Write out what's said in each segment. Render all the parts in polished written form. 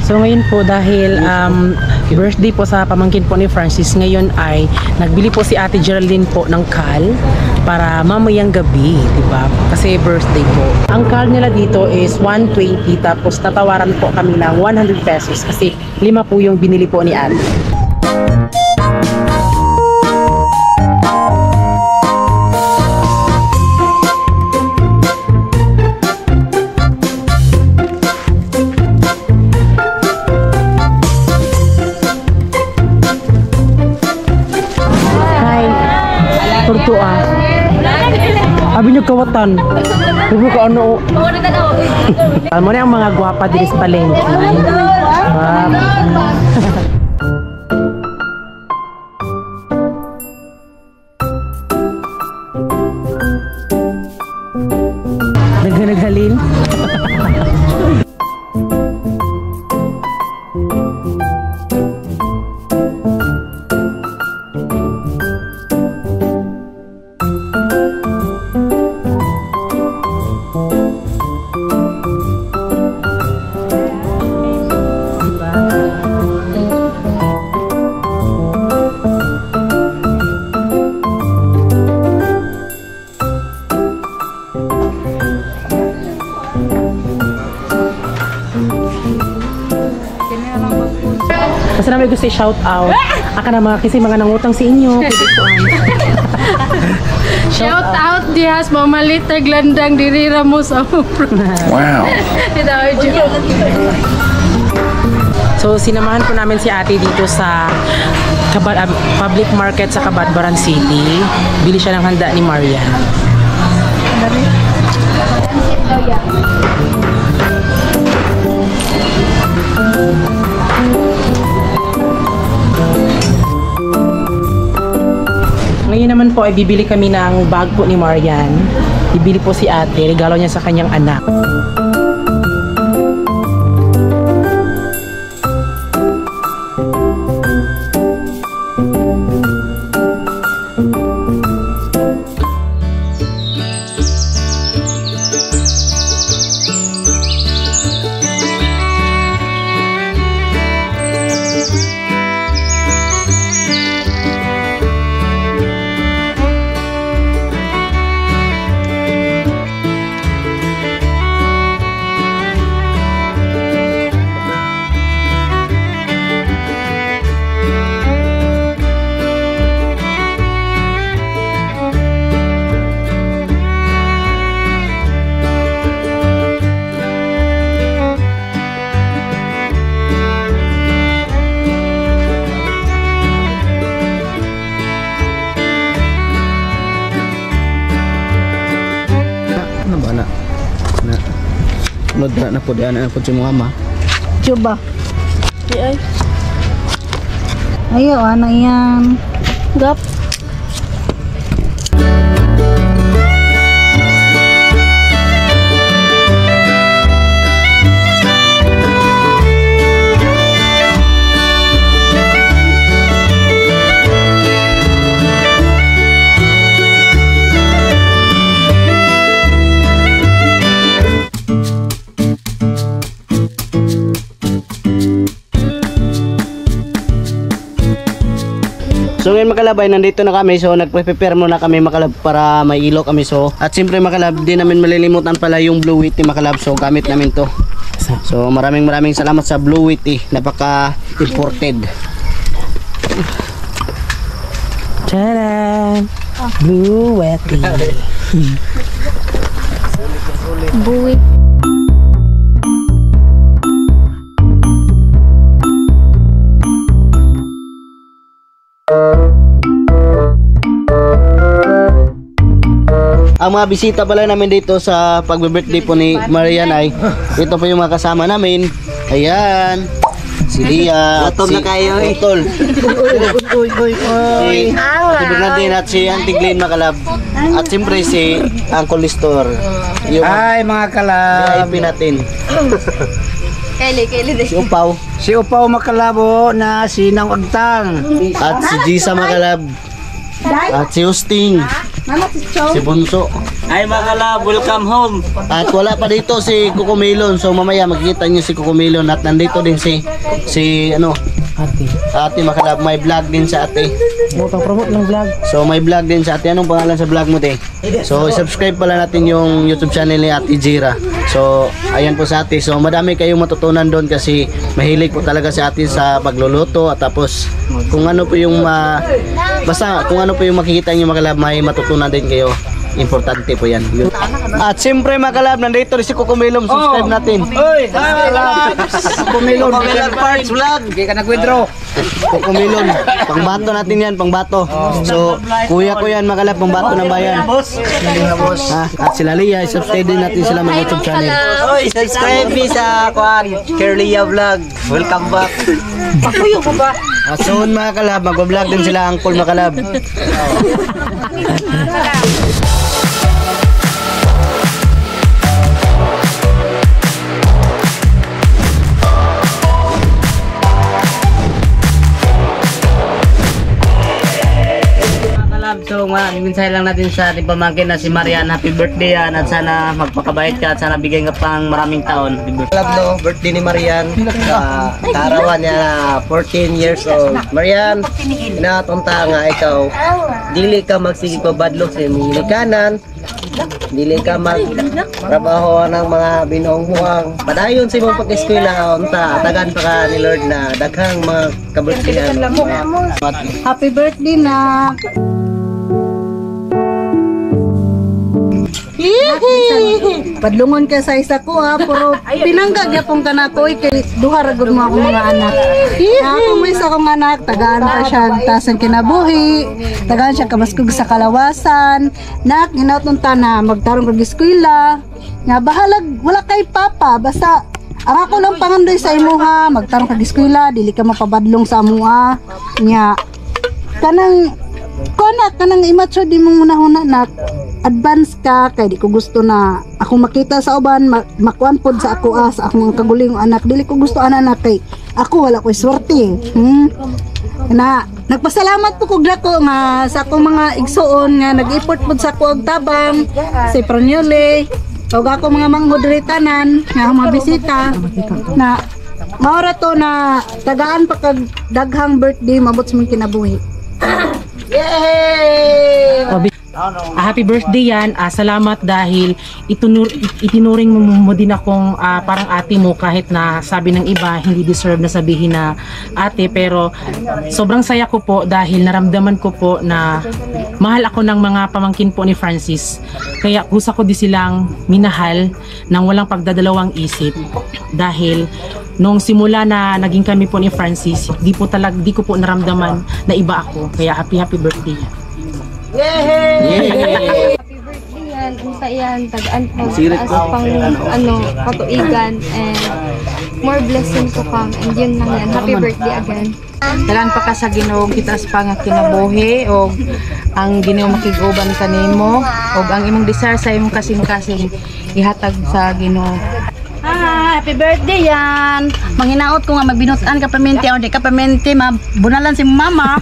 So ngayon po dahil birthday po sa pamangkin po ni Francis, ngayon ay nagbili po si Ate Geraldine po ng kal para mamayang gabi, diba? Kasi birthday po. Ang kal nila dito is 120, tapos tatawaran po kami ng 100 pesos kasi 5 po yung binili po ni Ate. Abi nyo kawatan. Huwag ka ano. Alam mo na ang mga gwapa din sa palengke. Naghalin. Basta namin gusto i-shout out. Aka na mga kasi mga nangutang sa inyo. Shout out dihas mamalit taglandang diri Ramos Amopro. Wow. So sinamahan po namin si Ate dito sa public market sa Cabadbaran City. Bili siya ng handa ni Marian. Ngayon naman po ay bibili kami ng bag po ni Marian. Bibili po si Ate, regalo niya sa kanyang anak. Nodra na po diyan na po si mama. Coba. Ay. Ayo anak yan. Gap. So ngayon makalabay, nandito na kami. So nagpe-prepare muna kami makalab para may ilo kami. So at siyempre makalab, di namin malilimutan pala yung Blue Wheat makalab. So gamit namin to. So maraming salamat sa Blue Wheat napaka imported. Tadaan! Blue Wheat. Buwit. Ang mga bisita pala namin dito sa pagbe-birthday po ni Marian ay ito po yung mga kasama namin. Ayan. Si Lia. Atol na kayo eh. Atol. Si Bernardine at si Auntie Glenn makalab. At siyempre si Uncle Listor. Ay mga kalab. VIP natin. Kayli din. Si Upaw. Si Upaw makalabo na sinang agtang. At si Gisa makalab. At si Hosting. Si Bunso. Hi mga kalab, welcome home. At wala pa dito si Kukumilon. So mamaya makikita niyo si Kukumilon at nandito din si ate mga kalab. May vlog din sa ate. Bukang promote ng vlog. So may vlog din sa ate. Anong pangalan sa vlog mo, te? So subscribe pala natin yung YouTube channel ni Ate Jira. So ayan po sa ate. So madami kayong matutunan doon kasi mahilig po talaga si ate sa pagluluto at tapos kung ano po yung basta kung ano po yung makikita niyo mga kalab, may matutunan din kayo. Importante po yan. At siyempre mga kalab, nandito rin si Kukumilon. Subscribe natin. Uy, Kukumilon Parts Vlog. Kaya ka nag-withdraw. Kukumilon. Pangbato natin yan, pangbato. So, kuya ko yan mga kalab, pangbato ng bayan. At sila Lia, subscribe din natin sila mga YouTube channel. Uy, subscribe me sa Kerlia Vlog. Welcome back. Pakuyo ko ba? At soon mga kalab, mag-vlog din sila Uncle mga kalab. So minsan lang natin sa ating pamangkin na si Marian, happy birthday yan at sana magpakabait ka at sana bigay ka pang maraming taon. Alam no, birthday ni Marian. Kaarawan niya na 14 years old. Marian, inatunta nga ikaw. Dili ka magsige pabadlok sa imong kanan. Dili ka magtrabaho ng mga binuang-buang. Padayon sa imong pag-eskwela unta tagan pa ka ni Lord na daghang mga kabirthdayan. Happy birthday na. Padlungon ka sa isa ko ha, pero pinanggag yapong ka na ko, kay duha ragod mo akong mga anak. Ako mo isa kong anak, tagaan pa siya, tasan kinabuhi, tagaan siya kamaskug sa kalawasan, nak, ginatong na magtarong kag eskwela, nga bahalag, wala kay papa, basta ang ako lang pangandoy sa imuha, magtarong kag eskwela, dili ka mapabadlong sa amuha, nya, kanang immature di mong una-una na advance ka kay di ko gusto na ako makita sa uban makuan pod sa ako sa akong kaguling anak, dili ko gusto anak kay ako wala ko'y swerte na nagpasalamat po kog dako nga sa akong mga igsuon nga nag-effort pod sa ako og tabang si Pronyole og ako mga manghudritanan nga mga bisita na maura to na tagaan pa kag daghang birthday mabot sa mga kinabuhi. Happy birthday yan. Salamat dahil itinuring mo din akong parang ate mo kahit na sabi ng iba hindi deserve na sabihin na ate, pero sobrang saya ko po dahil naramdaman ko po na mahal ako ng mga pamangkin po ni Francis. Kaya kusa ko di silang minahal ng walang pagdadalawang isip dahil nung simula na naging kami po ni Francis, di ko po naramdaman na iba ako. Kaya happy birthday. Happy birthday yan, unta yan, tagaan po taas pang katuigan and more blessings to come and yun lang yan, happy birthday again. Dalan pa ka sa Ginoo kitaas pa nga kinabuhi og ang Ginoo makiguban kanimo og ang imong desire sa imong kasing-kasing ihatag sa Ginoo. Happy birthday yan. Manghinaot ko nga magbinutan ka paminti o di ka paminti mabunalan si mama.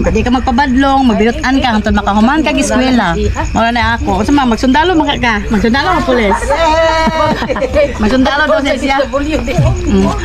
Di ka magpabadlong, magbinutan ka hangtod makahuman kag eskwela. Wala na ako. Sa mga magsundalo ka. Magsundalo ka pulis. Magsundalo daw siya.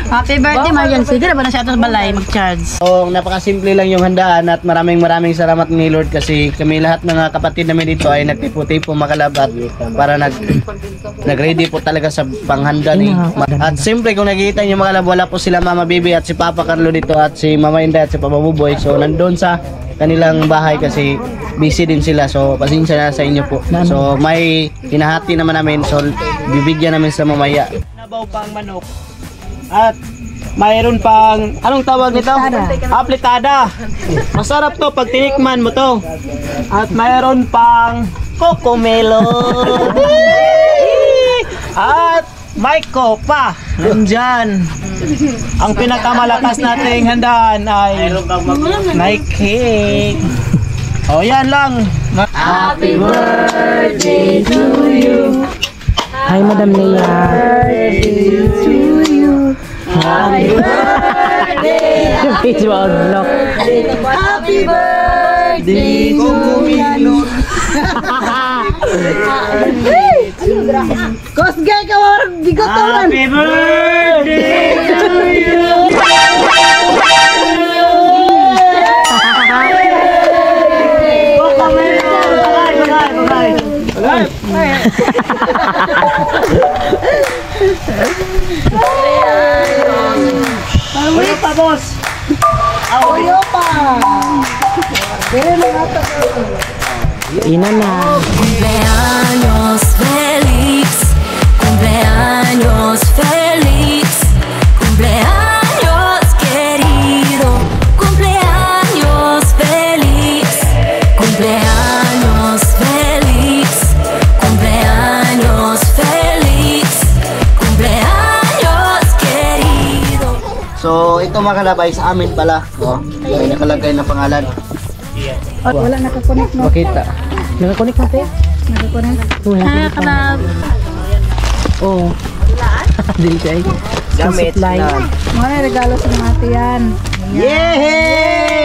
Happy birthday Marian. Sige na ba na siya ato sa balay mag-charge? So, napakasimple lang yung handaan at maraming salamat ni Lord kasi kami lahat ng kapatid namin dito ay nagtipo-tipo makalabat para nag-ready po talaga sa panghanda ni. At siyempre kung nakikita niyo makalab, wala po sila Mama Bibi at si Papa Carlo dito at si Mama Inday at si Papa Buboy. So, nandun sa kanilang bahay kasi busy din sila. So, pasensya na sa inyo po. So, may hinahati naman namin. So, bibigyan namin sa mamaya. Nabaw pang manok. At mayroon pang, anong tawag nito? Aplitada. Masarap to pag tinikman mo to. At mayroon pang cocomelon. At may kopa. Nandyan. Ang pinakamalakas nating handaan ay may cake. O yan lang. Happy birthday to you. Hi Madam Lea. Birthday to you. Happy birthday. Visual vlog. Happy birthday to you. Kosgay ka war bigotawan. Happy birthday to you. Ano pa, boss? Oyo pa. Pero na ata. Ina na. Cumpleaños feliz, cumpleaños feliz, cumpleaños querido, cumpleaños feliz, cumpleaños feliz, cumpleaños feliz, cumpleaños querido. So, ito mga kalabay sa amin pala. Oh, may nakalagay na pangalan. At wala nakakonek no. Makita. Nakakonek natin? Nakakonek. Wala. Kalab. Oo. Dili siya. Gamit Supply. na. Mga regalo sa mga ate yan. Yay!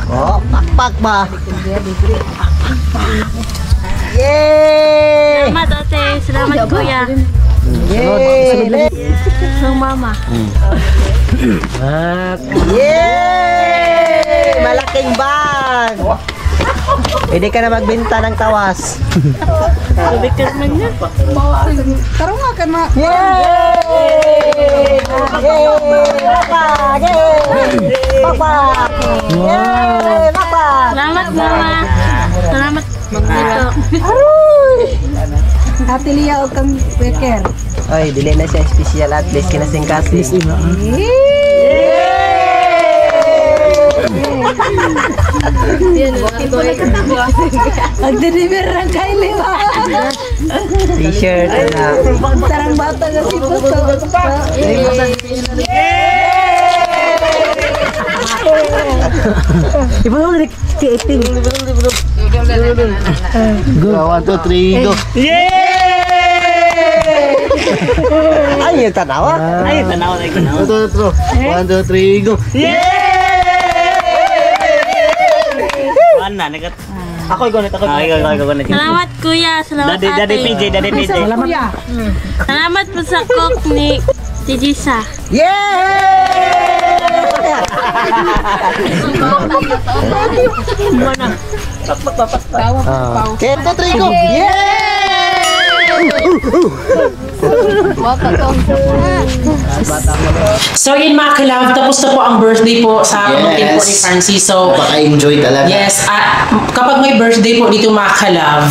Oh, pakpak ba? Yay! Salamat ate, salamat kuya. Yay! Ng mama. Yay! Malaking bag! Pwede ka na magbenta ng tawas. Tarong nga kan ma. Yay! Yay! Papa! Yay! Papa! Yay! Papa! Salamat mama. Salamat dito. Ate Lia o kang Becker. Ay, dili na siya special at least kinasing-kasing. Mag-deliver ng Kylie ba? T-shirt na. Tarang bata na si Puto. Iba mo ulit kiiting. Go. 1, 2, 3, go. Ay, yung tanawa. Ay, tanaw na ikaw. 1, 2, 3, go. Ana, nagat. Ako gonit, ako gonit. Salamat kuya, salamat Daddy ate. PJ, Daddy PJ. Salamat po sa cook ni Tijisa. Kaya to, Trigo. So yun mga kalab, tapos na po ang birthday po sa pamangkin po ni Francis. So Napaka-enjoy talaga. yes, kapag may birthday po dito mga kalab,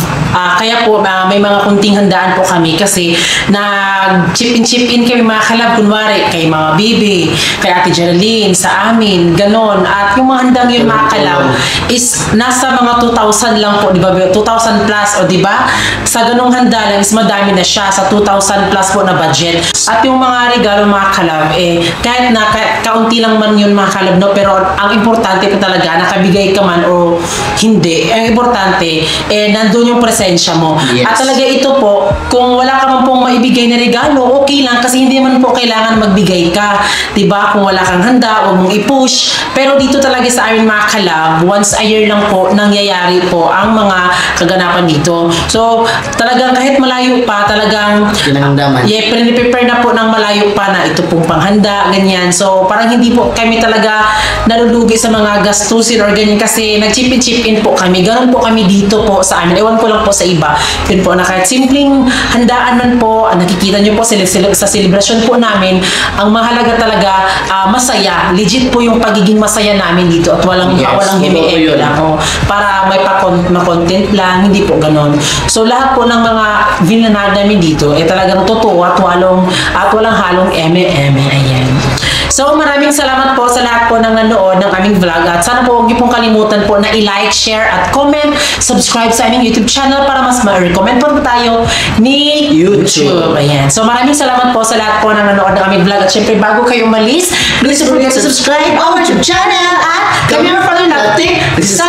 kaya po may mga kunting handaan po kami kasi nag-chip in kami mga kalab, kunwari kay Mama Bibi, kay Ate Geraldine, sa amin, ganon. At yung mga handang yun mga kalab is nasa mga 2,000 lang po, di ba? 2,000 plus, o di ba? Sa ganong handa lang is madami na siya sa 2,000 plus po na budget. At yung mga regalo mga kalab, kahit na kaunti lang man yun mga kalab, no? Pero ang importante po talaga, nakabigay ka man o hindi, ang importante, nandun yung presensya mo. Yes. At talaga ito po, kung wala ka man pong maibigay na regalo, okay lang, kasi hindi man po kailangan magbigay ka. Diba? Kung wala kang handa, huwag mong i-push. Pero dito talaga sa amin mga kalab, once a year lang po, nangyayari po ang mga kaganapan dito. So, talagang kahit malayo pa, talagang Pinangdaman. prepare na po ng malayo pa na ito pong panghanda, ganyan. So, parang hindi po kami talaga nalulugi sa mga gastusin or ganyan kasi nag-chip in po kami. Ganon po kami dito po sa amin. Ewan ko lang po sa iba. Yun po na kahit simpleng handaan man po, nakikita nyo po sa celebration po namin, ang mahalaga talaga, masaya. Legit po yung pagiging masaya namin dito at walang himi-himi lang. Para may ma-content lang, hindi po ganon. So, lahat po ng mga vinanad namin dito, talagang totoo at walang halong eme-eme. Ayan. So, maraming salamat po sa lahat po ng nanood ng aming vlog at sana po huwag niyo pong kalimutan po na i-like, share at comment, subscribe sa aming YouTube channel para mas ma-recommend po tayo ni YouTube. Ayan. So, maraming salamat po sa lahat po ng nanood ng aming vlog at syempre bago kayo umalis, please don't forget to subscribe our YouTube channel at kami mga pala natin sa